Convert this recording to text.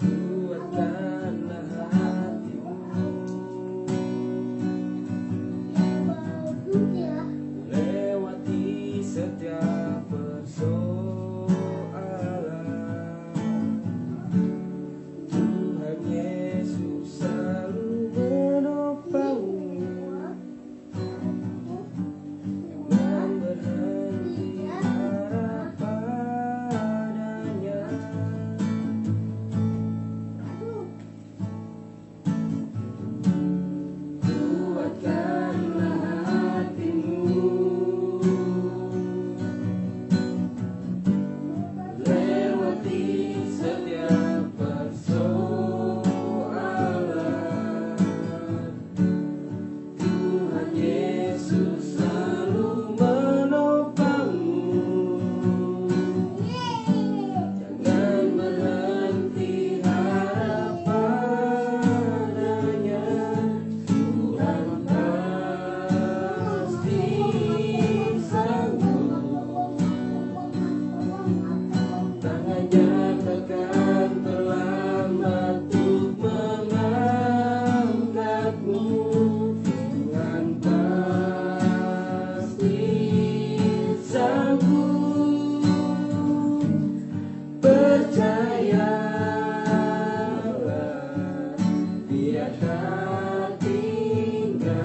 Kuatkanlah hatimu, lewati setiap persoalan. Tuhan Yesus selalu menopangmu, jangan berhenti harap padanya. Kuatkanlah hatimu, lewati setiap persoalan. Tuhan Yesus selalu menopangmu, jangan berhenti harap padanya. Tuhan pasti sanggup, tangannya takkan terlambat untuk mengangkatmu. Tuhan pasti sanggup, percayalah, Dia tak tinggalkanmu.